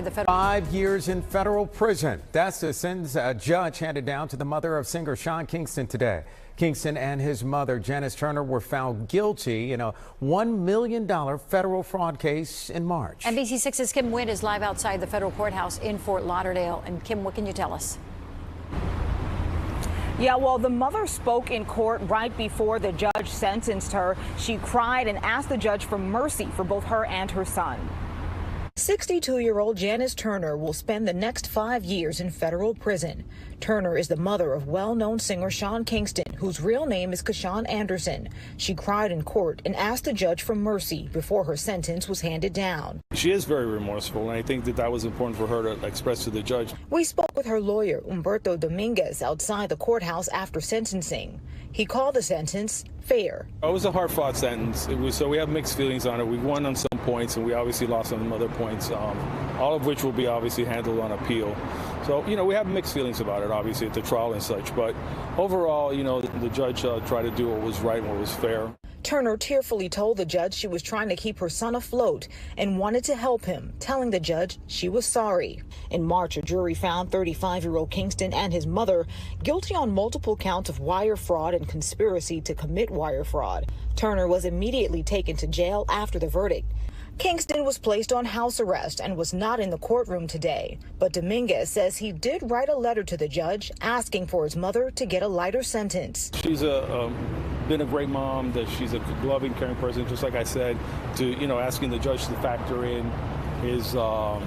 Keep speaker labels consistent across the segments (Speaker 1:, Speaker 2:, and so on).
Speaker 1: The federal
Speaker 2: 5 years in federal prison. That's the sentence a judge handed down to the mother of singer Sean Kingston today. Kingston and his mother, Janice Turner, were found guilty in a $1 million federal fraud case in March.
Speaker 1: NBC6's Kim Witt is live outside the federal courthouse in Fort Lauderdale. And Kim, what can you tell us?
Speaker 3: Yeah, well, the mother spoke in court right before the judge sentenced her. She cried and asked the judge for mercy for both her and her son.
Speaker 4: 62-year-old Janice Turner will spend the next 5 years in federal prison. Turner is the mother of well-known singer Sean Kingston, whose real name is Kashawn Anderson. She cried in court and asked the judge for mercy before her sentence was handed down.
Speaker 5: She is very remorseful, and I think that was important for her to express to the judge.
Speaker 4: We spoke with her lawyer, Humberto Dominguez, outside the courthouse after sentencing. He called the sentence fair.
Speaker 5: It was a hard-fought sentence. So we have mixed feelings on it. We won on some points, and we obviously lost on some other points, all of which will be obviously handled on appeal. So, we have mixed feelings about it, obviously, at the trial and such. But overall, the judge tried to do what was right and what was fair.
Speaker 4: Turner tearfully told the judge she was trying to keep her son afloat and wanted to help him, telling the judge she was sorry. In March, a jury found 35-year-old Kingston and his mother guilty on multiple counts of wire fraud and conspiracy to commit wire fraud. Turner was immediately taken to jail after the verdict. Kingston was placed on house arrest and was not in the courtroom today. But Dominguez says he did write a letter to the judge asking for his mother to get a lighter sentence.
Speaker 5: She's been a great mom, that she's a loving, caring person, just like I said, to, asking the judge to factor in his, her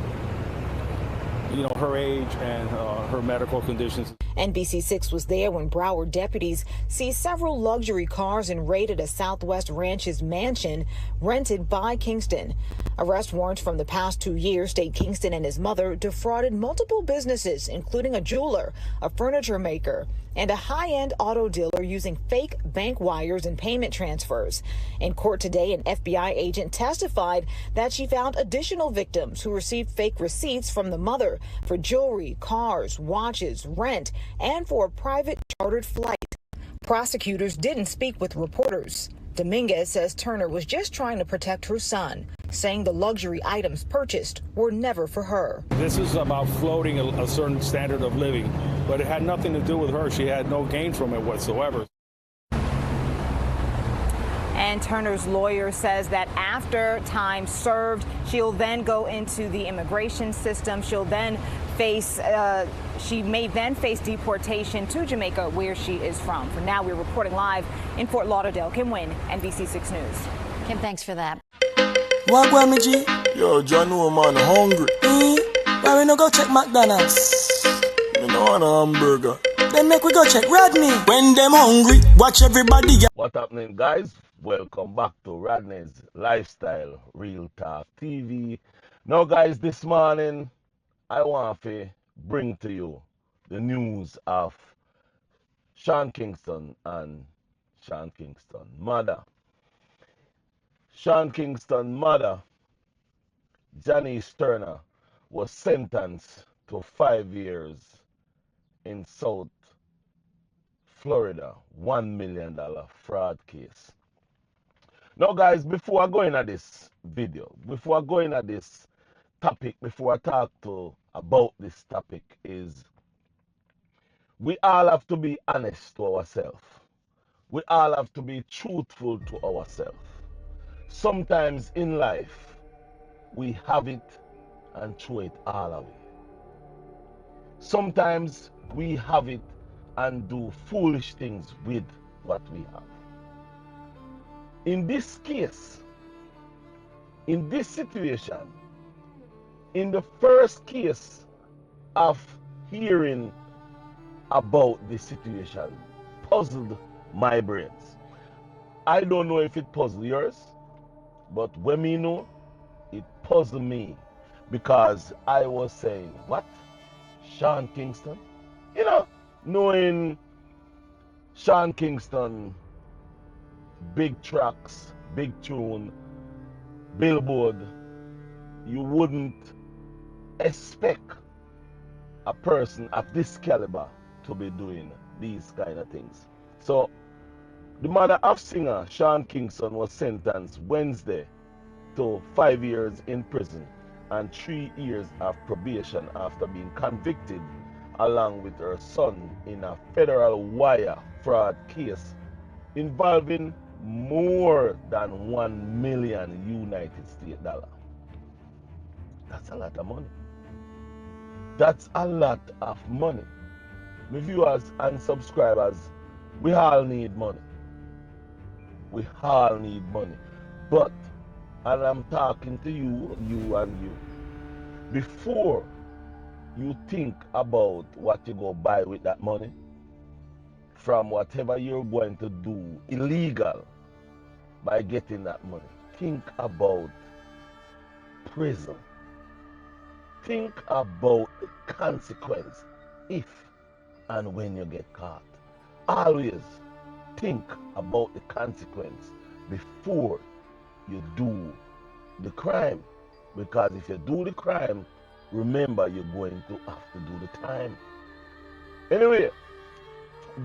Speaker 5: age and her medical conditions.
Speaker 4: NBC6 was there when Broward deputies seized several luxury cars and raided a Southwest Ranches mansion rented by Kingston. Arrest warrants from the past 2 years state Kingston and his mother defrauded multiple businesses, including a jeweler, a furniture maker, and a high-end auto dealer using fake bank wires and payment transfers. In court today, an FBI agent testified that she found additional victims who received fake receipts from the mother for jewelry, cars, watches, rent, and for a private chartered flight. Prosecutors didn't speak with reporters. Dominguez says Turner was just trying to protect her son, saying the luxury items purchased were never for her.
Speaker 5: This is about floating a certain standard of living, but it had nothing to do with her. She had no gain from it whatsoever.
Speaker 3: And Turner's lawyer says that after time served, she'll then go into the immigration system. She'll then face, she may then face deportation to Jamaica, where she is from. For now, we're reporting live in Fort Lauderdale. Kim Wynn, NBC6 News.
Speaker 1: Kim, thanks for that.
Speaker 6: What going me, G? Yo, John, man, hungry. Why we no go check McDonald's? Me no want a hamburger. Then make we go check Rodney. When them hungry, watch everybody.
Speaker 7: What's happening, guys? Welcome back to Rodney's Lifestyle Real Talk TV. Now, guys, this morning I want to bring to you the news of Sean Kingston and Sean Kingston's mother. Sean Kingston's mother, Janice Turner, was sentenced to 5 years in South Florida, $1 million fraud case. Now, guys, before I go into this video, before I go into this topic, before I talk about this topic, is we all have to be honest to ourselves. We all have to be truthful to ourselves. Sometimes in life, we have it and throw it all away. Sometimes we have it and do foolish things with what we have. In this case, in this situation, in the first case of hearing about this situation, puzzled my brains. I don't know if it puzzled yours, but when me know, it puzzled me, because I was saying, what? Sean Kingston? Knowing Sean Kingston, big tracks, big tune, billboard, you wouldn't expect a person of this caliber to be doing these kind of things. So the mother of singer Sean Kingston was sentenced Wednesday to 5 years in prison and 3 years of probation after being convicted along with her son in a federal wire fraud case involving more than 1 million United States dollar. That's a lot of money. That's a lot of money. My viewers and subscribers, we all need money. We all need money. But, and I'm talking to you, you and you, before you think about what you go buy with that money, from whatever you're going to do illegal by getting that money, think about prison. Think about the consequence if and when you get caught. Always think about the consequence before you do the crime. Because if you do the crime, remember you're going to have to do the time. Anyway,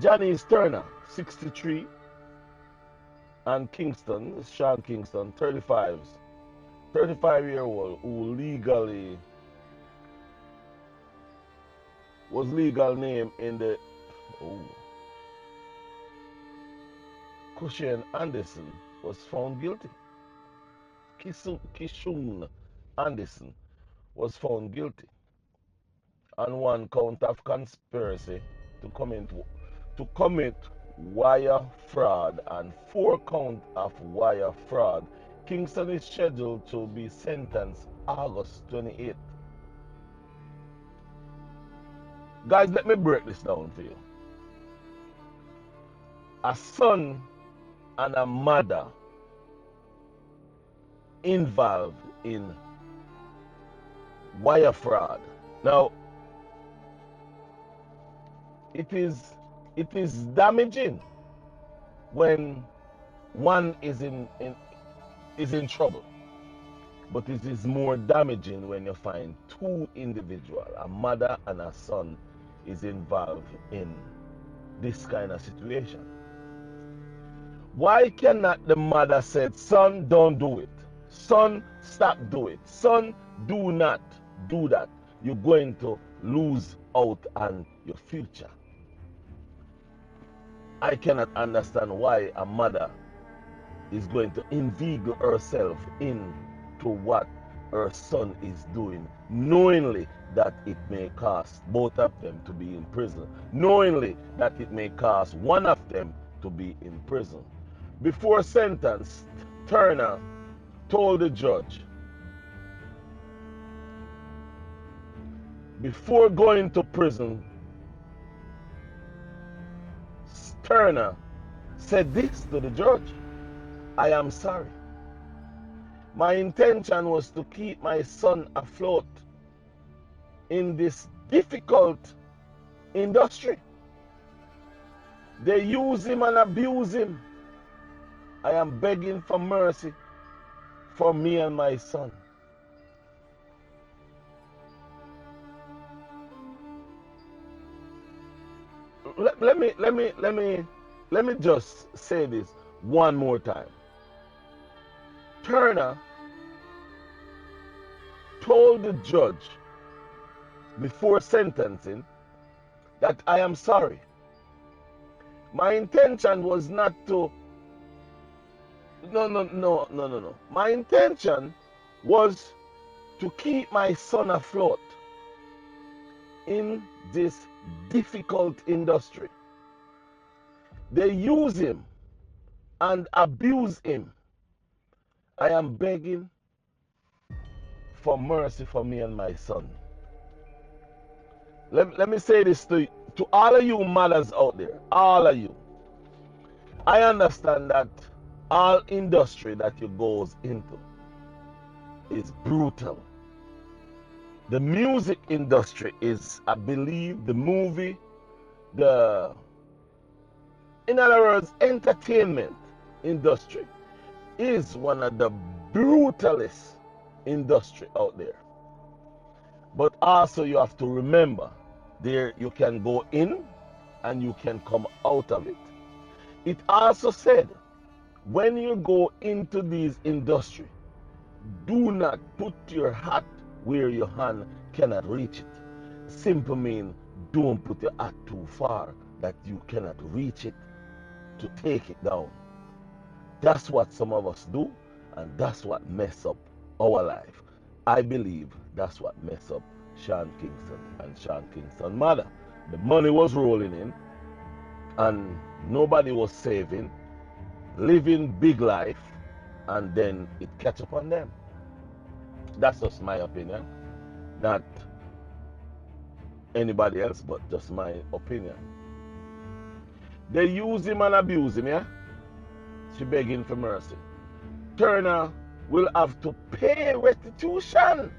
Speaker 7: Janice Turner, 63, and Kingston, Sean Kingston, 35-year-old, who was legal name in the Cushion Anderson, was found guilty. Kishun Anderson was found guilty on 1 count of conspiracy to commit wire fraud and 4 counts of wire fraud. Kingston is scheduled to be sentenced August 28th. Guys, let me break this down for you. A son and a mother involved in wire fraud. Now, it is damaging when one is in trouble, but it is more damaging when you find 2 individuals, a mother and a son, is involved in this kind of situation. Why cannot the mother say, son, don't do it? Son, stop do it. Son, do not do that. You're going to lose out on your future. I cannot understand why a mother is going to inveigle herself into what her son is doing, knowingly that it may cause both of them to be in prison, knowingly that it may cause one of them to be in prison. Before sentence, Turner told the judge, before going to prison, Turner said this to the judge: I am sorry. My intention was to keep my son afloat in this difficult industry. They use him and abuse him. I am begging for mercy for me and my son. Let me just say this one more time. Turner told the judge before sentencing that I am sorry. My intention was not to. No. My intention was to keep my son afloat in this difficult industry. They use him and abuse him. I am begging for mercy for me and my son. Let me say this to all of you mothers out there, all of you. I understand that all industry that you goes into is brutal. The music industry is, I believe, the movie, in other words, entertainment industry is one of the brutalest industry out there. But also you have to remember, there you can go in and you can come out of it. It also said, when you go into these industry, do not put your hat where your hand cannot reach it. Simple mean don't put your hat too far that you cannot reach it to take it down. That's what some of us do, and that's what mess up our life. I believe that's what mess up Sean Kingston and Sean Kingston's mother. The money was rolling in, and nobody was saving, living big life, and then it catch up on them. That's just my opinion, not anybody else, but just my opinion. They use him and abuse him, yeah? She begging for mercy. Turner will have to pay restitution.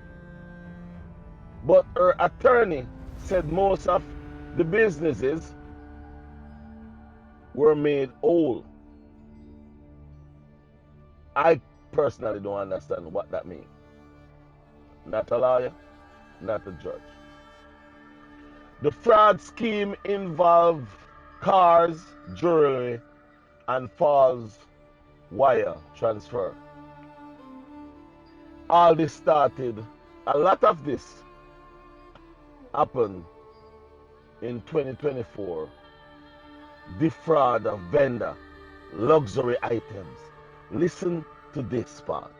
Speaker 7: But her attorney said most of the businesses were made whole. I personally don't understand what that means. Not a lawyer, not a judge. The fraud scheme involved cars, jewelry, and false wire transfer. All this started, a lot of this happened in 2024. Defraud of vendor, luxury items. Listen to this part.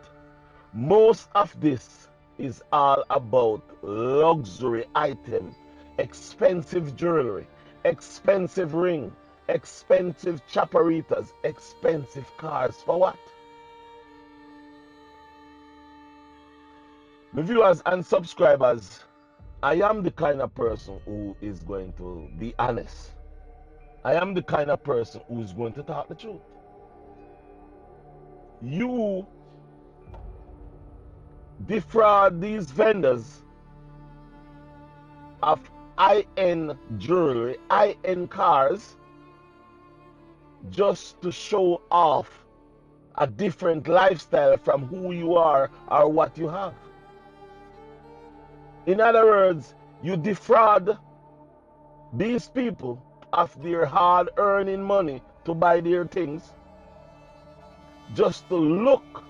Speaker 7: Most of this is all about luxury items, expensive jewelry, expensive ring, expensive chaparitas, expensive cars. For what? My viewers and subscribers, I am the kind of person who is going to be honest. I am the kind of person who is going to talk the truth. You defraud these vendors of high-end jewelry, high-end cars, just to show off a different lifestyle from who you are or what you have. In other words, you defraud these people of their hard-earning money to buy their things just to look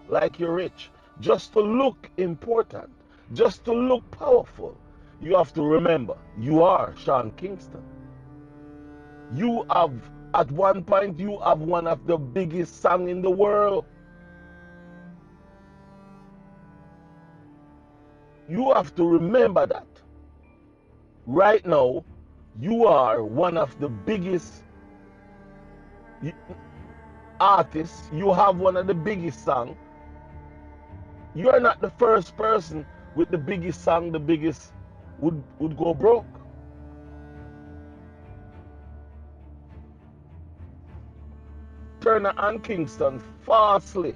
Speaker 7: like you're rich, just to look important, just to look powerful. You have to remember, you are Sean Kingston. You have, at one point, you have one of the biggest songs in the world. You have to remember that. Right now, you are one of the biggest artists. You have one of the biggest songs. You are not the first person with the biggest song, the biggest would go broke. Turner and Kingston falsely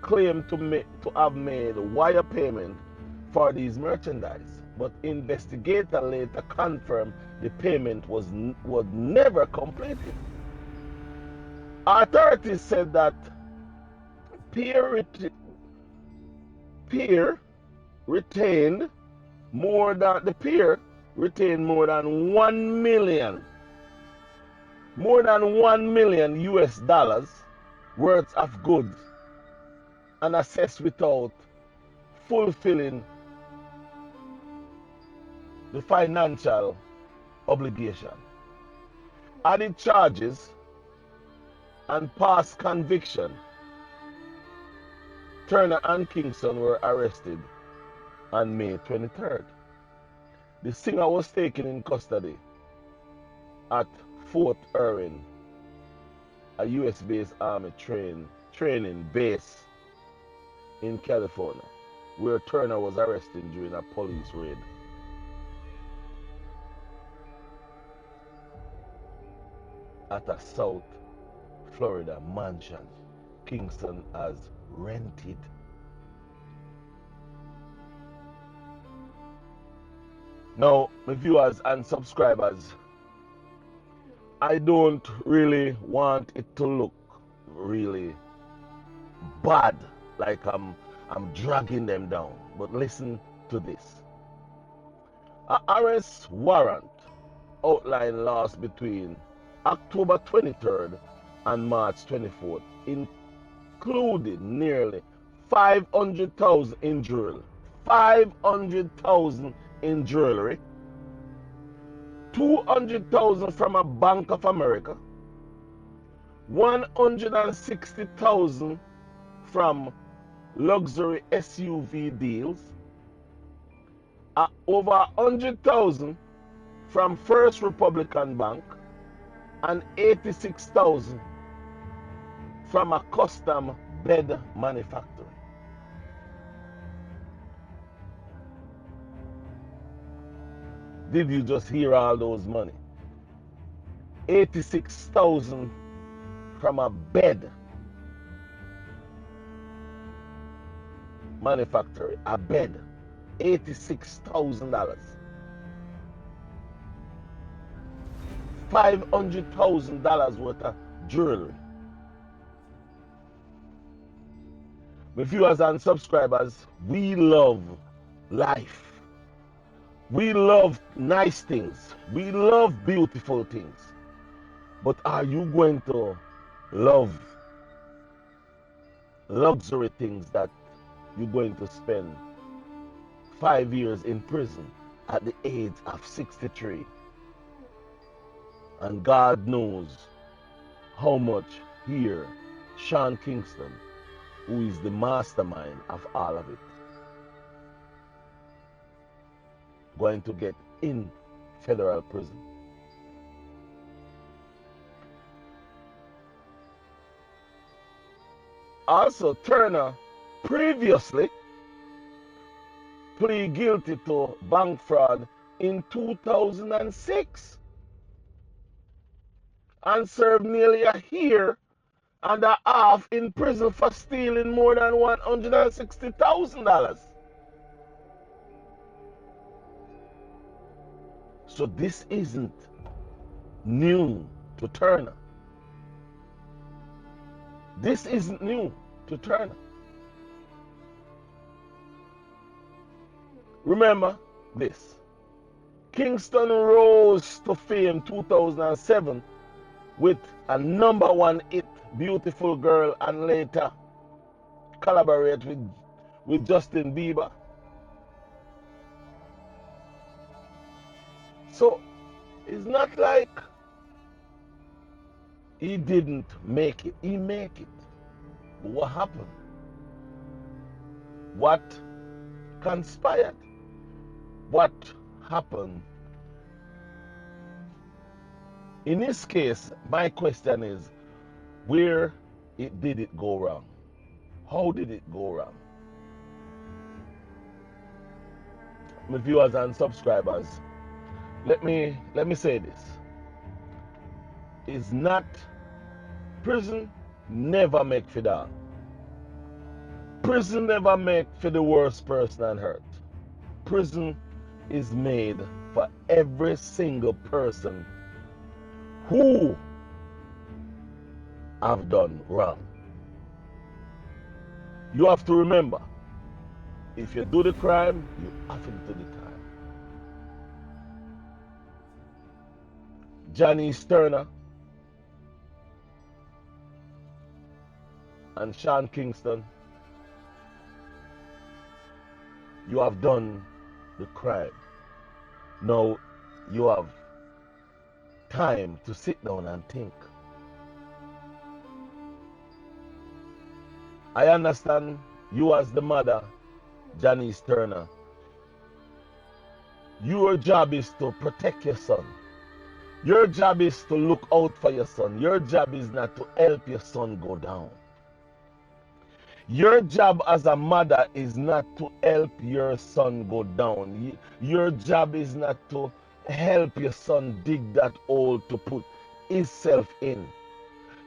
Speaker 7: claimed to have made wire payment for these merchandise, but investigator later confirmed the payment was never completed. Authorities said that Peer retained more than 1 million, more than $1 million US dollars worth of goods, and assessed without fulfilling the financial obligation. Added charges and past conviction, Turner and Kingston were arrested on May 23rd. The singer was taken in custody at Fort Irwin, a US-based Army training base in California, where Turner was arrested during a police raid. At a South Florida mansion Kingston has rented. Now, my viewers and subscribers, I don't really want it to look really bad, like I'm dragging them down. But listen to this. An arrest warrant outlined loss between October 23rd and March 24th included nearly $500,000 in jewelry, 500,000 in jewelry, 200,000 from a Bank of America, 160,000 from luxury SUV deals, over 100,000 from First Republican Bank, and 86,000 from a custom bed manufacturer. Did you just hear all those money? 86,000 from a bed manufacturer, a bed, $86,000. $500,000 worth of jewelry. My viewers and subscribers, we love life. We love nice things. We love beautiful things. But are you going to love luxury things that you're going to spend 5 years in prison at the age of 63? And God knows how much here Sean Kingston, who is the mastermind of all of it, going to get in federal prison. Also, Turner previously pleaded guilty to bank fraud in 2006 and served nearly a year and a half in prison for stealing more than $160,000. So this isn't new to Turner. This isn't new to Turner. Remember this. Kingston rose to fame 2007 with a #1 hit, Beautiful Girl, and later collaborate with Justin Bieber. So it's not like he didn't make it. He made it. But what happened? What conspired? What happened? In this case, my question is, where did it go wrong? How did it go wrong? My viewers and subscribers, let me say this. It's not, prison never make for that. Prison never make for the worst person on earth. Prison is made for every single person who have done wrong. You have to remember, if you do the crime, you have to do the time. Janice Turner and Sean Kingston, you have done the crime. Now you have time to sit down and think. I understand you as the mother, Janice Turner, your job is to protect your son. Your job is to look out for your son. Your job is not to help your son go down. Your job as a mother is not to help your son go down. Your job is not to help your son dig that hole to put himself in.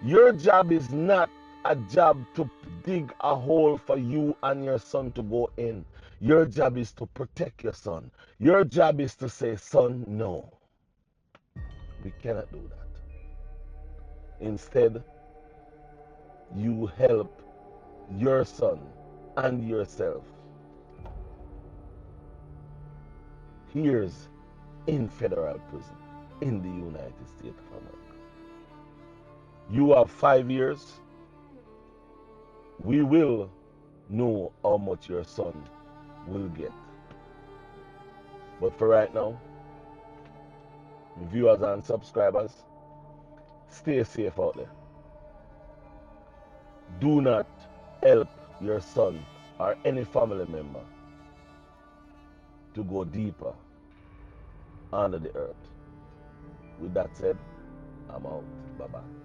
Speaker 7: Your job is not a job to dig a hole for you and your son to go in. Your job is to protect your son. Your job is to say, son, no, we cannot do that. Instead, you help your son and yourself. Here's in federal prison in the United States of America. You have 5 years. We will know how much your son will get. But for right now, viewers and subscribers, stay safe out there. Do not help your son or any family member to go deeper under the earth. With that said, I'm out. Bye-bye.